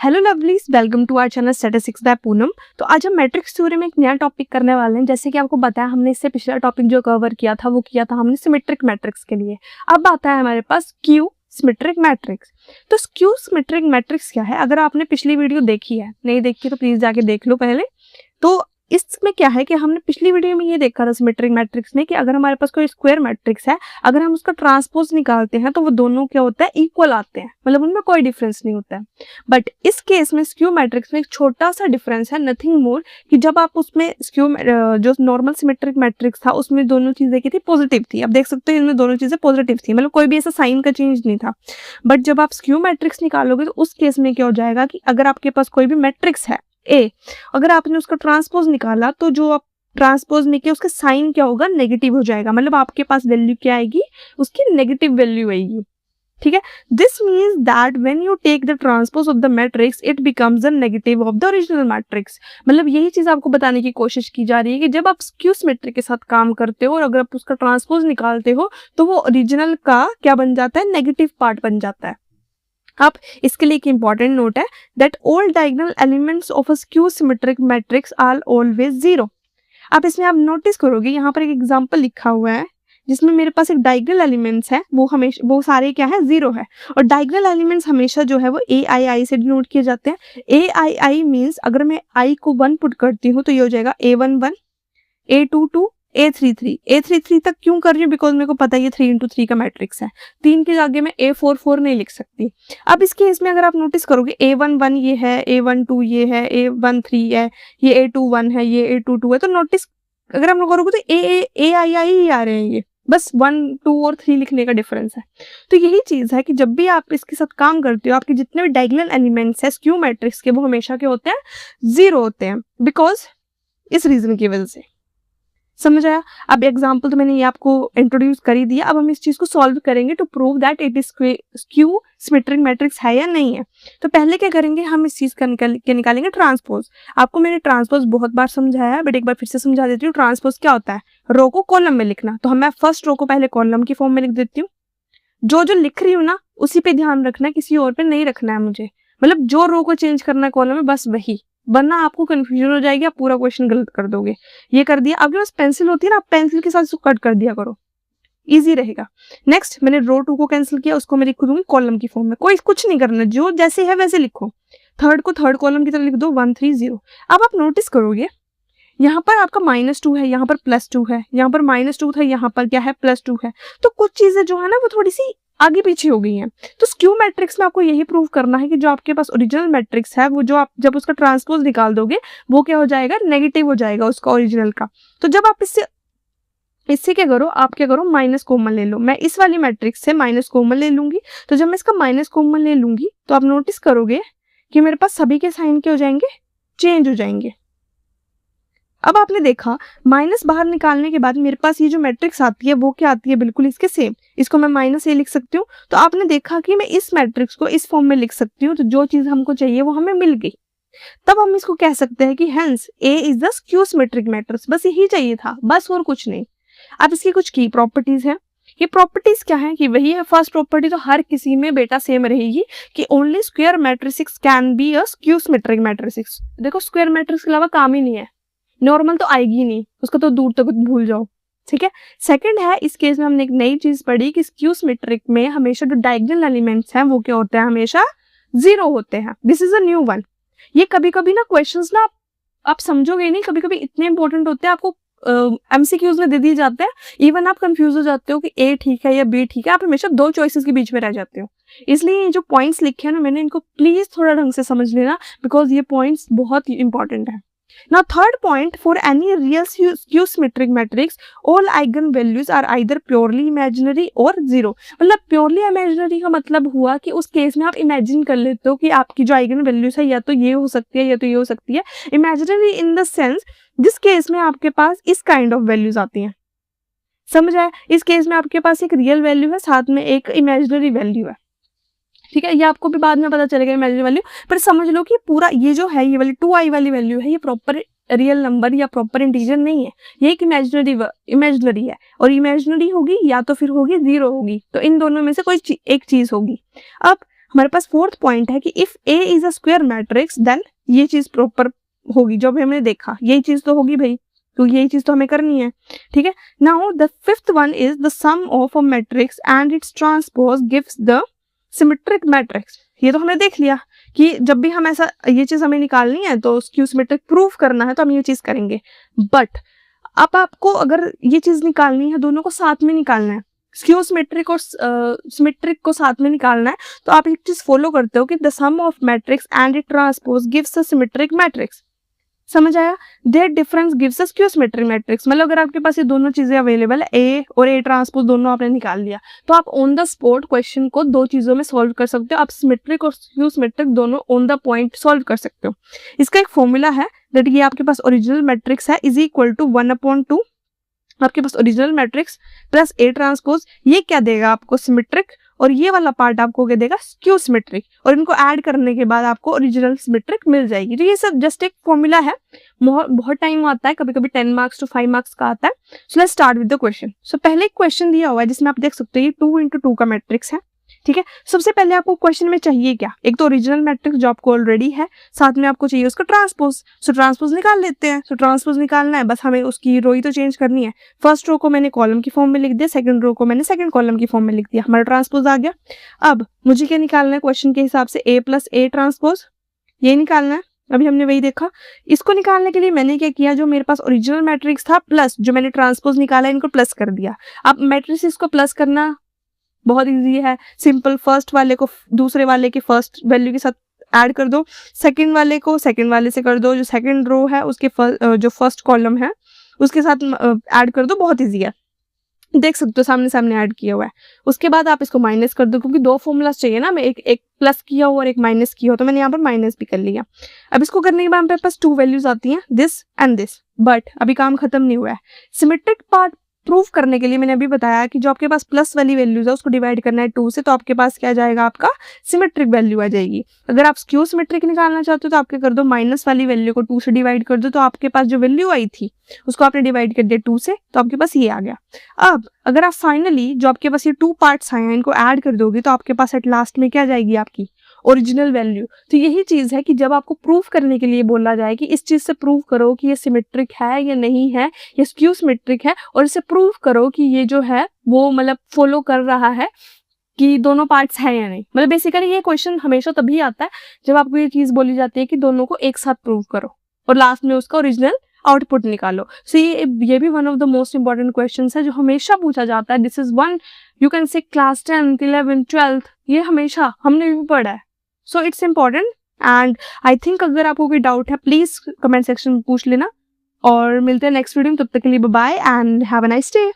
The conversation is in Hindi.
Hello lovelies, welcome to our channel statistics by Poonam. तो आज हम मैट्रिक्स थ्योरी में एक नया टॉपिक करने वाले हैं। जैसे कि आपको बताया, हमने इससे पिछला टॉपिक जो कवर किया था वो किया था हमने सिमेट्रिक मैट्रिक्स के लिए। अब आता है हमारे पास स्क्यू सिमेट्रिक मैट्रिक्स। तो स्क्यू सिमेट्रिक मैट्रिक्स क्या है? अगर आपने पिछली वीडियो देखी है, नहीं देखी तो प्लीज जाके देख लो पहले। तो इसमें क्या है कि हमने पिछली वीडियो में ये देखा था सिमेट्रिक मैट्रिक्स में कि अगर हमारे पास कोई स्क्वायर मैट्रिक्स है, अगर हम उसका ट्रांसपोज निकालते हैं तो वो दोनों क्या होता है, इक्वल आते हैं, मतलब उनमें कोई डिफरेंस नहीं होता है। बट इस केस में स्क्यू मैट्रिक्स में एक छोटा सा डिफरेंस है, नथिंग मोर, कि जब आप उसमें स्क्यू जो नॉर्मल सिमेट्रिक मैट्रिक्स था उसमें दोनों चीजें की थी पॉजिटिव थी। अब देख सकते हो इनमें दोनों चीजें पॉजिटिव थी, मतलब कोई भी ऐसा साइन का चेंज नहीं था। बट जब आप स्क्यू मैट्रिक्स निकालोगे तो उस केस में क्या हो जाएगा कि अगर आपके पास कोई भी मैट्रिक्स है ए, अगर आपने उसका ट्रांसपोज निकाला तो जो आप ट्रांसपोज में किया उसका साइन क्या होगा, नेगेटिव हो जाएगा। मतलब आपके पास वैल्यू क्या आएगी, उसकी नेगेटिव वैल्यू आएगी। ठीक है, this means that when you take the transpose of the matrix it becomes the negative of the original matrix. मतलब यही चीज आपको बताने की कोशिश की जा रही है कि जब आप स्क्यू सिमेट्रिक के साथ काम करते हो और अगर आप उसका ट्रांसपोज निकालते हो तो वो ओरिजिनल का क्या बन जाता है, नेगेटिव पार्ट बन जाता है। अब इसके लिए एक इंपॉर्टेंट नोट है that all diagonal elements of a skew symmetric matrix are always zero. अब इसमें आप नोटिस करोगे यहाँ पर एक एग्जांपल लिखा हुआ है जिसमें मेरे पास एक डायगोनल एलिमेंट्स है, वो हमेशा वो सारे क्या है, जीरो है। और डायगोनल एलिमेंट्स हमेशा जो है वो ai से डिनोट किए जाते हैं। ai मींस अगर मैं i को 1 पुट करती हूँ तो ये हो जाएगा a11, a22, a33 तक क्यों कर रही हूँ, बिकॉज मेरे को पता है ये 3 into 3 का मैट्रिक्स है। 3 के आगे मैं a44 नहीं लिख सकती। अब इस केस में अगर आप नोटिस करोगे a11 ये है, a12 ये है, a13 है, ये a21 है, ये a22 है, तो नोटिस अगर आप लोग करोगे तो ai ही आ रहे हैं, ये बस 1, 2 और 3 लिखने का डिफरेंस है। तो यही चीज है कि जब भी आप इसके साथ काम करते हो, आपके जितने भी डायगोनल एलिमेंट्स है स्क्यू मैट्रिक्स के, वो हमेशा के होते हैं, जीरो होते हैं, बिकॉज इस रीजन की वजह से। समझ आया? अब एग्जाम्पल तो मैंने ये आपको इंट्रोड्यूस कर ही दिया। अब हम इस चीज को सॉल्व करेंगे to prove that it is skew symmetric matrix है या नहीं है। तो पहले क्या करेंगे, हम इस चीज का निकालेंगे ट्रांसपोज। आपको मैंने ट्रांसपोज बहुत बार समझाया है, बट एक बार फिर से समझा देती हूँ। ट्रांसपोज क्या होता है, रो को कॉलम में लिखना। तो मैं फर्स्ट रो को पहले कॉलम की फॉर्म में लिख देती हूँ। जो लिख रही हूँ ना उसी पे ध्यान रखना है, किसी और पे नहीं रखना है मुझे। मतलब जो रो को चेंज करना है कॉलम में, बस वही, वरना आपको कंफ्यूजन हो जाएगी, आप पूरा क्वेश्चन गलत कर दोगे। ये कर दिया। आपके पास पेंसिल होती है ना, आप पेंसिल के साथ इसको कट कर दिया करो, इजी रहेगा। नेक्स्ट मैंने रो 2 को कैंसिल किया, उसको मैं लिख दूंगी कॉलम की फॉर्म में। कोई कुछ नहीं करना, जो जैसे है वैसे लिखो। थर्ड को थर्ड कॉलम की तरह लिख दो, 1 3 0। अब आप नोटिस करोगे यहाँ पर आपका -2 है, यहाँ पर +2 है, यहाँ पर -2 था, यहाँ पर क्या है, +2 है। तो कुछ चीजें जो है ना वो थोड़ी सी आगे पीछे हो गई हैं। तो स्क्यू मैट्रिक्स में आपको यही प्रूव करना है कि जो आपके पास ओरिजिनल मैट्रिक्स है, वो जो आप जब उसका ट्रांसपोज निकाल दोगे वो क्या हो जाएगा, नेगेटिव हो जाएगा उसका ओरिजिनल का। तो जब आप इससे क्या करो, आप क्या करो, माइनस कॉमन ले लो। मैं इस वाली मैट्रिक्स से माइनस कॉमन ले लूंगी। तो जब मैं इसका माइनस कॉमन ले लूंगी तो आप नोटिस करोगे कि मेरे पास सभी के साइन क्या हो जाएंगे, चेंज हो जाएंगे। अब आपने देखा माइनस बाहर निकालने के बाद मेरे पास ये जो मैट्रिक्स आती है वो क्या आती है, बिल्कुल इसके सेम। इसको मैं -a लिख सकती हूँ। तो आपने देखा कि मैं इस मैट्रिक्स को इस फॉर्म में लिख सकती हूँ। तो जो चीज हमको चाहिए वो हमें मिल गई। तब हम इसको कह सकते हैं कि hence A is the skew symmetric matrix. बस यही चाहिए था, बस और कुछ नहीं। अब इसकी कुछ की प्रॉपर्टीज है। ये प्रॉपर्टीज क्या है कि वही है, फर्स्ट प्रॉपर्टी तो हर किसी में बेटा सेम रहेगी कि only square matrix can be a skew symmetric matrix. देखो स्क्वायर मैट्रिक्स के अलावा काम ही नहीं है, नॉर्मल तो आएगी नहीं, उसको तो दूर तक भूल जाओ। ठीक है। सेकंड है, इस केस में हमने एक नई चीज पढ़ी कि स्क्यू सिमेट्रिक में हमेशा जो डायगोनल एलिमेंट्स हैं वो क्या होते हैं, हमेशा जीरो होते हैं। This is a new one. ये कभी कभी ना क्वेश्चंस ना आप समझोगे नहीं, कभी कभी इतने इंपॉर्टेंट होते हैं, आपको एमसीक्यूज में दे दिए जाते हैं, इवन आप कंफ्यूज हो जाते हो कि ए ठीक है या बी ठीक है। आप हमेशा दो चॉइसेस के बीच में रह जाते हो। इसलिए ये जो पॉइंट्स लिखे हैं ना मैंने, इनको प्लीज थोड़ा ढंग से समझ लेना, बिकॉज ये पॉइंट्स बहुत इंपॉर्टेंट है। Now third point, for any real skew symmetric matrix, all eigen values are either purely imaginary or zero। मतलब purely imaginary का मतलब हुआ कि उस केस में आप इमेजिन कर लेते हो कि आपकी जो आइगन वैल्यूज है या तो ये हो सकती है या तो ये हो सकती है। इमेजिनरी इन द सेंस जिस केस में आपके पास इस काइंड ऑफ वैल्यूज आती हैं। समझ आया? इस केस में आपके पास एक रियल वैल्यू है, साथ में एक इमेजिनरी वैल्यू है। ठीक है, ये आपको भी बाद में पता चलेगा इमेजिनरी वैल्यू, पर समझ लो कि पूरा ये जो है, ये वाली 2i वाली वैल्यू है, ये प्रॉपर रियल नंबर या प्रॉपर इंटीजर नहीं है, ये एक इमेजिनरी है। और इमेजिनरी होगी या तो फिर होगी जीरो होगी, तो इन दोनों में से कोई एक चीज होगी। अब हमारे पास फोर्थ पॉइंट है कि if A is a square matrix then ये चीज प्रॉपर होगी। जो भी हमने देखा यही चीज तो होगी भाई, तो यही चीज तो हमें करनी है, ठीक है। Now the fifth one is the sum of a matrix and its transpose gives the symmetric matrix. ये तो हमने देख लिया कि जब भी हम ऐसा ये चीज हमें निकालनी है तो स्क्यू सिमेट्रिक प्रूफ करना है तो हम ये चीज करेंगे। बट अब आपको अगर ये चीज निकालनी है, दोनों को साथ में निकालना है, स्क्यू सिमेट्रिक और सिमेट्रिक को साथ में निकालना है, तो आप एक चीज फॉलो करते हो कि the sum of matrix and it transpose gives a symmetric matrix. समझ आया? Their difference gives a skew symmetric matrix. मतलब अगर आपके पास ये दोनों चीजें अवेलेबल है, ए और ए ट्रांसपोज दोनों आपने निकाल लिया, तो आप ऑन द स्पॉट क्वेश्चन को दो चीजों में सॉल्व कर सकते हो। आप सिमेट्रिक और स्क्यू सिमेट्रिक दोनों ऑन द पॉइंट सॉल्व कर सकते हो। इसका एक फॉर्मूला है दैट ये आपके पास ओरिजिनल मैट्रिक्स है इज इक्वल टू 1/2 आपके पास original matrix plus A transpose, ये क्या देगा आपको सिमेट्रिक, और ये वाला पार्ट आपको क्या देगा स्क्यू सिमेट्रिक, और इनको ऐड करने के बाद आपको ओरिजिनल सिमेट्रिक मिल जाएगी। तो ये सब जस्ट एक फॉर्मूला है, बहुत टाइम आता है, कभी कभी 10 मार्क्स to 5 मार्क्स का आता है। So let's start with the question. So पहले एक क्वेश्चन दिया हुआ है जिसमें आप देख सकते हो ये 2x2 का मैट्रिक्स है, ठीक है। सबसे पहले आपको क्वेश्चन में चाहिए क्या, एक तो ओरिजिनल मैट्रिक्स जो आपको ऑलरेडी है, साथ में आपको चाहिए उसका ट्रांसपोज। सो ट्रांसपोज निकाल लेते हैं। सो ट्रांसपोज निकालना है, बस हमें उसकी रो ही तो चेंज करनी है। फर्स्ट रो को मैंने कॉलम की फॉर्म में लिख दिया, सेकंड रो को मैंने सेकंड कॉलम की फॉर्म में लिख दिया, हमारा ट्रांसपोज आ गया। अब मुझे क्या निकालना है क्वेश्चन के हिसाब से, ए प्लस ए ट्रांसपोज, ये निकालना है। अभी हमने वही देखा। इसको निकालने के लिए मैंने क्या किया, जो मेरे पास ओरिजिनल मैट्रिक्स था प्लस जो मैंने ट्रांसपोज निकाला इनको प्लस कर दिया। अब मैट्रिक्स इसको प्लस करना बहुत इजी है, सिंपल। फर्स्ट वाले को दूसरे वाले के फर्स्ट वैल्यू के साथ ऐड कर दो, सेकंड वाले को सेकंड वाले से कर दो, जो सेकंड रो है उसके जो फर्स्ट कॉलम है उसके साथ ऐड कर दो। बहुत इजी है, देख सकते हो सामने सामने ऐड किया हुआ है। उसके बाद आप इसको माइनस कर दो, क्योंकि दो फॉर्मूलाज चाहिए ना, मैं एक प्लस किया हो और एक माइनस किया हो, तो मैंने यहाँ पर माइनस भी कर लिया। अब इसको करने के बाद मेरे पास 2 वैल्यूज आती हैं, दिस एंड दिस। बट अभी काम खत्म नहीं हुआ है। सिमेट्रिक पार्ट प्रूफ करने के लिए मैंने अभी बताया कि जो आपके पास प्लस वाली वैल्यूज है उसको डिवाइड करना है 2 से, तो आपके पास क्या जाएगा, आपका सिमेट्रिक वैल्यू आ जाएगी। अगर आप स्क्यू सिमेट्रिक निकालना चाहते हो तो आपके कर दो माइनस वाली वैल्यू को 2 से डिवाइड कर दो, तो आपके पास जो वैल्यू आई थी उसको आपने डिवाइड कर दिया 2 से, तो आपके पास ये आ गया। अब अगर आप फाइनली जो आपके पास ये 2 पार्ट्स आए हैं इनको ऐड कर दोगे तो आपके पास एट लास्ट में क्या जाएगी, आपकी ओरिजिनल वैल्यू। तो यही चीज है कि जब आपको प्रूफ करने के लिए बोला जाए कि इस चीज से प्रूफ करो कि ये सिमेट्रिक है या नहीं है, ये स्क्यू सिमेट्रिक है, और इसे प्रूफ करो कि ये जो है वो मतलब फॉलो कर रहा है कि दोनों पार्ट्स हैं या नहीं। मतलब बेसिकली ये क्वेश्चन हमेशा तभी आता है जब आपको ये चीज बोली जाती है कि दोनों को एक साथ प्रूव करो और लास्ट में उसका ओरिजिनल आउटपुट निकालो। सो ये भी one of the most important questions है जो हमेशा पूछा जाता है। This is one you can say class 10th 11th 12th ये हमेशा हमने भी पढ़ा है। So it's important and I think अगर आपको कोई डाउट है प्लीज कमेंट सेक्शन में पूछ लेना, और मिलते हैं नेक्स्ट वीडियो में। तब तक के लिए bye and have a nice day.